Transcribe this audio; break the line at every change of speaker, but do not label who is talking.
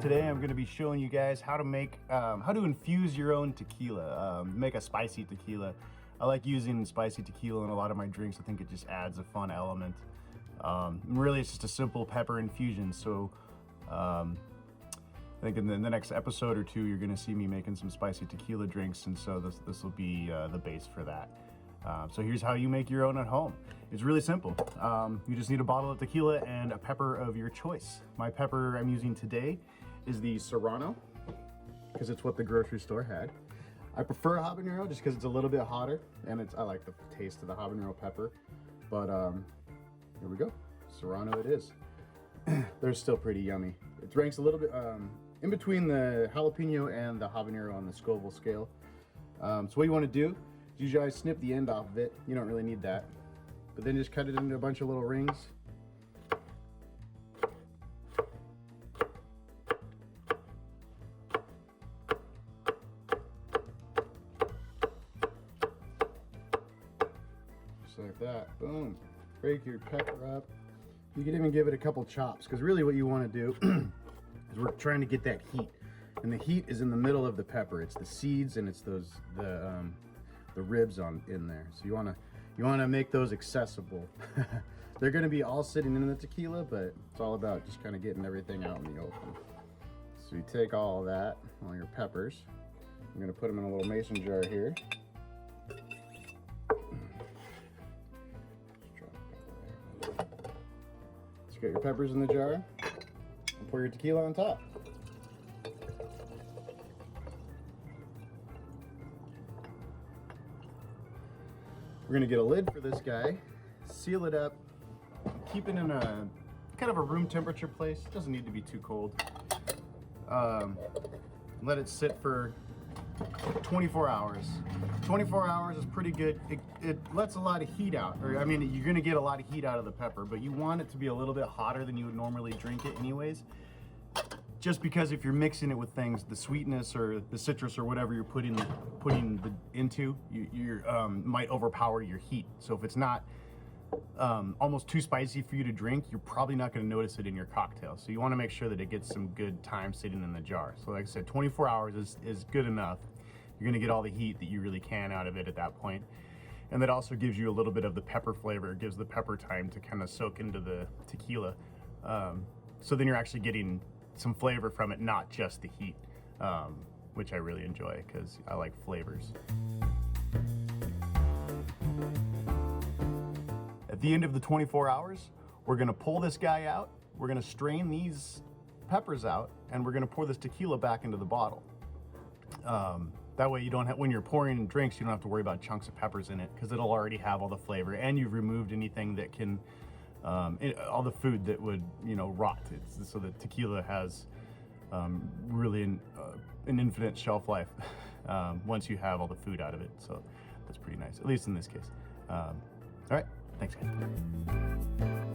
Today I'm going to be showing you guys how to make, how to infuse your own tequila, make a spicy tequila. I like using spicy tequila in a lot of my drinks. I think it just adds a fun element. Really, it's just a simple pepper infusion. So I think in the next episode or two, you're going to see me making some spicy tequila drinks, and so this will be the base for that. So here's how you make your own at home. It's really simple. You just need a bottle of tequila and a pepper of your choice. My pepper I'm using today is the SERRANO, because it's what the grocery store had. I prefer habanero just because it's a little bit hotter, and I like the taste of the habanero pepper. But here we go, SERRANO it is. They're still pretty yummy. It ranks a little bit in between the jalapeno and the habanero on the Scoville scale. So what you want to do is usually snip the end off of it. You don't really need that. But then just cut it into a bunch of little rings. Just like that, boom. Break your pepper up. You can even give it a couple chops, because really what you want to do is we're trying to get that heat. And the heat is in the middle of the pepper. It's the seeds and it's the ribs in there. So you want to make those accessible. They're going to be all sitting in the tequila, but it's all about just kind of getting everything out in the open. So you take all of that, all your peppers. I'm going to put them in a little mason jar here. So get your peppers in the jar and pour your tequila on top. We're gonna get a lid for this guy, seal it up, keep it in a kind of a room temperature place. It doesn't need to be too cold. Let it sit for 24 hours. 24 hours is pretty good. It lets a lot of heat out, or I mean, you're gonna get a lot of heat out of the pepper, but you want it to be a little bit hotter than you would normally drink it anyways. Just because if you're mixing it with things, the sweetness or the citrus or whatever you're putting into, you might overpower your heat. So if it's not almost too spicy for you to drink, you're probably not going to notice it in your cocktail. So you want to make sure that it gets some good time sitting in the jar. So like I said, 24 hours is good enough. You're going to get all the heat that you really can out of it at that point. And that also gives you a little bit of the pepper flavor. It gives the pepper time to kind of soak into the tequila. So then you're actually getting some flavor from it, not just the heat, which I really enjoy because I like flavors. At the end of the 24 hours, we're gonna pull this guy out, we're gonna strain these peppers out, and we're gonna pour this tequila back into the bottle. That way you don't have, when you're pouring drinks, you don't have to worry about chunks of peppers in it, because it'll already have all the flavor, and you've removed anything that can all the food that would, rot. So the tequila has really an infinite shelf life once you have all the food out of it. So that's pretty nice, at least in this case. All right, thanks guys.